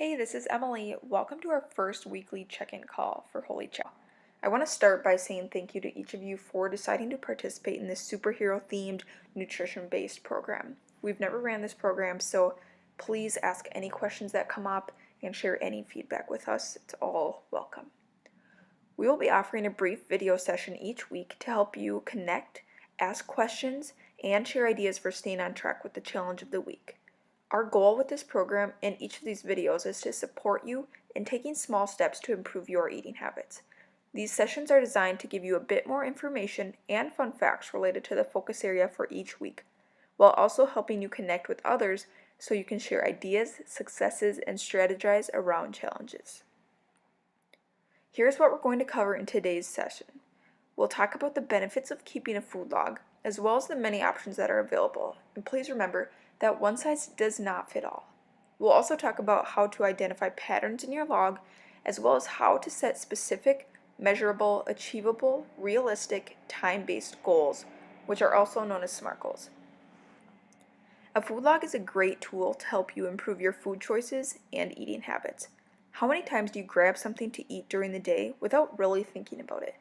Hey, this is Emily. Welcome to our first weekly check-in call for Holy Chow. I want to start by saying thank you to each of you for deciding to participate in this superhero-themed, nutrition-based program. We've never ran this program, so please ask any questions that come up and share any feedback with us. It's all welcome. We will be offering a brief video session each week to help you connect, ask questions, and share ideas for staying on track with the challenge of the week. Our goal with this program and each of these videos is to support you in taking small steps to improve your eating habits. These sessions are designed to give you a bit more information and fun facts related to the focus area for each week, while also helping you connect with others so you can share ideas, successes, and strategize around challenges. Here's what we're going to cover in today's session. We'll talk about the benefits of keeping a food log, as well as the many options that are available. And please remember that one size does not fit all. We'll also talk about how to identify patterns in your log, as well as how to set specific, measurable, achievable, realistic, time-based goals, which are also known as SMART goals. A food log is a great tool to help you improve your food choices and eating habits. How many times do you grab something to eat during the day without really thinking about it?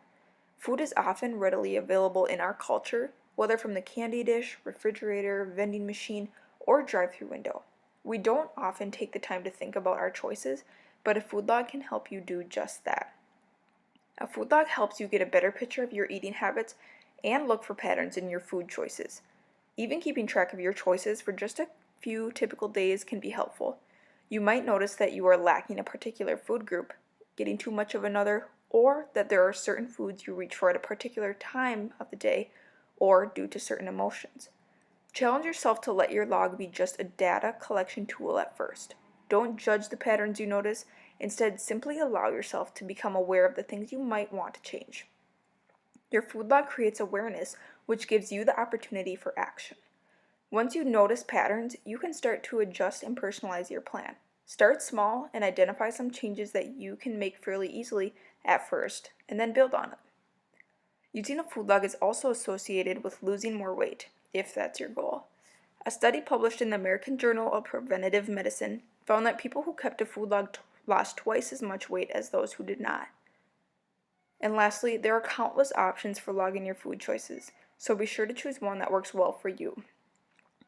Food is often readily available in our culture, whether from the candy dish, refrigerator, vending machine, or drive-through window. We don't often take the time to think about our choices, but a food log can help you do just that. A food log helps you get a better picture of your eating habits and look for patterns in your food choices. Even keeping track of your choices for just a few typical days can be helpful. You might notice that you are lacking a particular food group, getting too much of another, or that there are certain foods you reach for at a particular time of the day or due to certain emotions. Challenge yourself to let your log be just a data collection tool at first. Don't judge the patterns you notice. Instead, simply allow yourself to become aware of the things you might want to change. Your food log creates awareness, which gives you the opportunity for action. Once you notice patterns, you can start to adjust and personalize your plan. Start small and identify some changes that you can make fairly easily at first, and then build on it. Using a food log is also associated with losing more weight, if that's your goal. A study published in the American Journal of Preventive Medicine found that people who kept a food log lost twice as much weight as those who did not. And lastly, there are countless options for logging your food choices, so be sure to choose one that works well for you.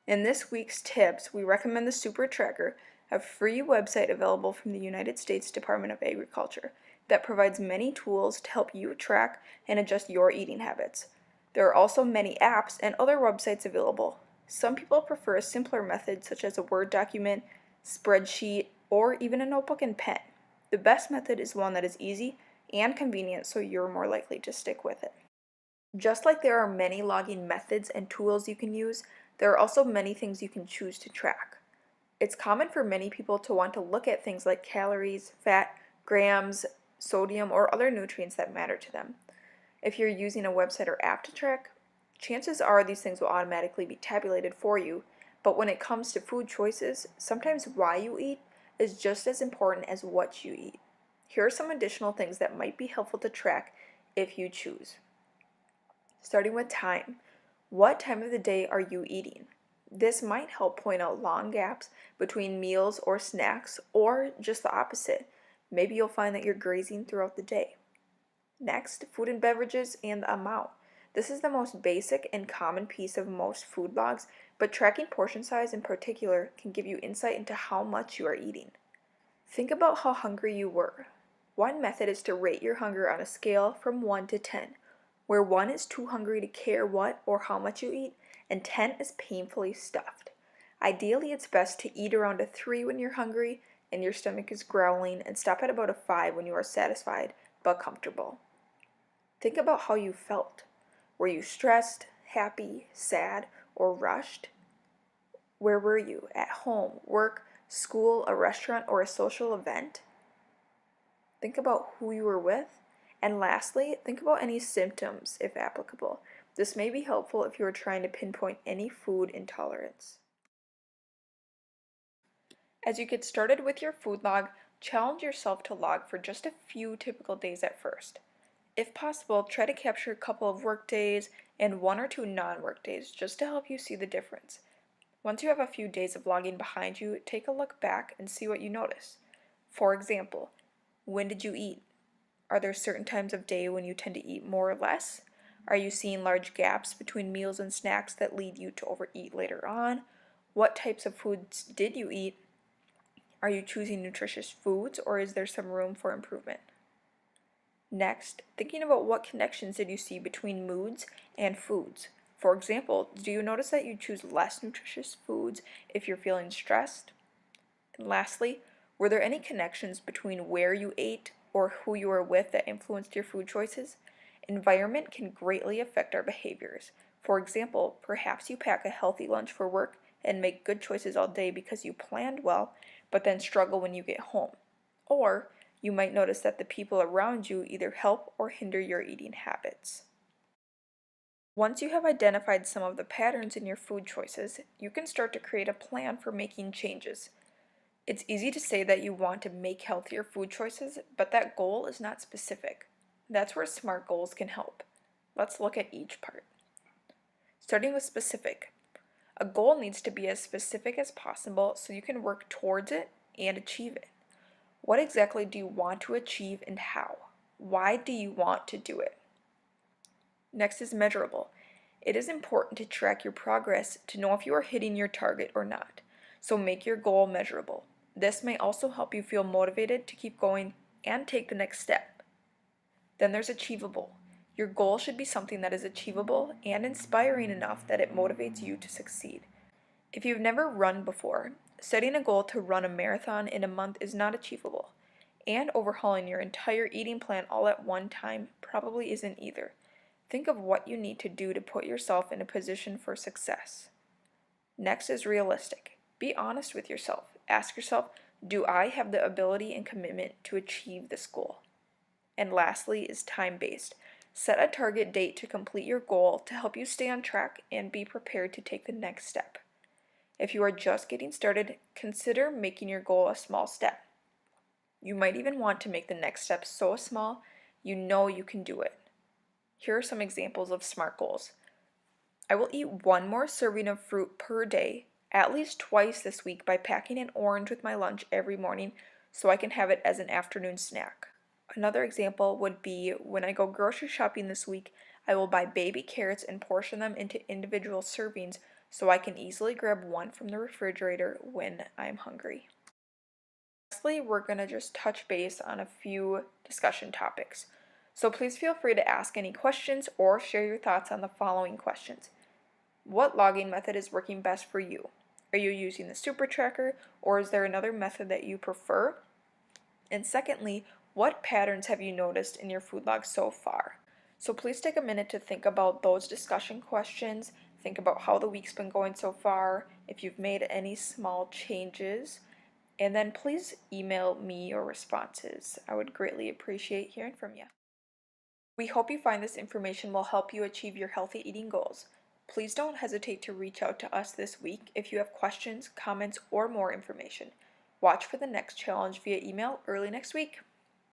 In this week's tips, we recommend the Super Tracker, a free website available from the United States Department of Agriculture that provides many tools to help you track and adjust your eating habits. There are also many apps and other websites available. Some people prefer a simpler method such as a Word document, spreadsheet, or even a notebook and pen. The best method is one that is easy and convenient, so you're more likely to stick with it. Just like there are many logging methods and tools you can use, there are also many things you can choose to track. It's common for many people to want to look at things like calories, fat, grams, sodium, or other nutrients that matter to them. If you're using a website or app to track, chances are these things will automatically be tabulated for you, but when it comes to food choices, sometimes why you eat is just as important as what you eat. Here are some additional things that might be helpful to track if you choose. Starting with time. What time of the day are you eating? This might help point out long gaps between meals or snacks, or just the opposite. Maybe you'll find that you're grazing throughout the day. Next, food and beverages and the amount. This is the most basic and common piece of most food logs, but tracking portion size in particular can give you insight into how much you are eating. Think about how hungry you were. One method is to rate your hunger on a scale from 1 to 10, where 1 is too hungry to care what or how much you eat, and 10 is painfully stuffed. Ideally, it's best to eat around a 3 when you're hungry and your stomach is growling, and stop at about a 5 when you are satisfied but comfortable. Think about how you felt. Were you stressed, happy, sad, or rushed? Where were you? At home, work, school, a restaurant, or a social event? Think about who you were with. And lastly, think about any symptoms, if applicable. This may be helpful if you are trying to pinpoint any food intolerance. As you get started with your food log, challenge yourself to log for just a few typical days at first. If possible, try to capture a couple of work days and 1 or 2 non-work days just to help you see the difference. Once you have a few days of logging behind you, take a look back and see what you notice. For example, when did you eat? Are there certain times of day when you tend to eat more or less? Are you seeing large gaps between meals and snacks that lead you to overeat later on? What types of foods did you eat? Are you choosing nutritious foods, or is there some room for improvement? Next, thinking about what connections did you see between moods and foods. For example, do you notice that you choose less nutritious foods if you're feeling stressed? And lastly, were there any connections between where you ate or who you were with that influenced your food choices? Environment can greatly affect our behaviors. For example, perhaps you pack a healthy lunch for work and make good choices all day because you planned well, but then struggle when you get home. Or you might notice that the people around you either help or hinder your eating habits. Once you have identified some of the patterns in your food choices, you can start to create a plan for making changes. It's easy to say that you want to make healthier food choices, but that goal is not specific. That's where SMART goals can help. Let's look at each part. Starting with specific. A goal needs to be as specific as possible so you can work towards it and achieve it. What exactly do you want to achieve and how? Why do you want to do it? Next is measurable. It is important to track your progress to know if you are hitting your target or not, so make your goal measurable. This may also help you feel motivated to keep going and take the next step. Then there's achievable. Your goal should be something that is achievable and inspiring enough that it motivates you to succeed. If you've never run before, setting a goal to run a marathon in a month is not achievable, and overhauling your entire eating plan all at one time probably isn't either. Think of what you need to do to put yourself in a position for success. Next is realistic. Be honest with yourself. Ask yourself, do I have the ability and commitment to achieve this goal? And lastly is time-based. Set a target date to complete your goal to help you stay on track and be prepared to take the next step. If you are just getting started, consider making your goal a small step. You might even want to make the next step so small you know you can do it. Here are some examples of SMART goals. I will eat one more serving of fruit per day, at least twice this week by packing an orange with my lunch every morning so I can have it as an afternoon snack. Another example would be when I go grocery shopping this week, I will buy baby carrots and portion them into individual servings so I can easily grab one from the refrigerator when I'm hungry. Lastly, we're going to just touch base on a few discussion topics. So please feel free to ask any questions or share your thoughts on the following questions. What logging method is working best for you? Are you using the super tracker, or is there another method that you prefer? And secondly, what patterns have you noticed in your food log so far? So please take a minute to think about those discussion questions, think about how the week's been going so far, if you've made any small changes, and then please email me your responses. I would greatly appreciate hearing from you. We hope you find this information will help you achieve your healthy eating goals. Please don't hesitate to reach out to us this week if you have questions, comments, or more information. Watch for the next challenge via email early next week.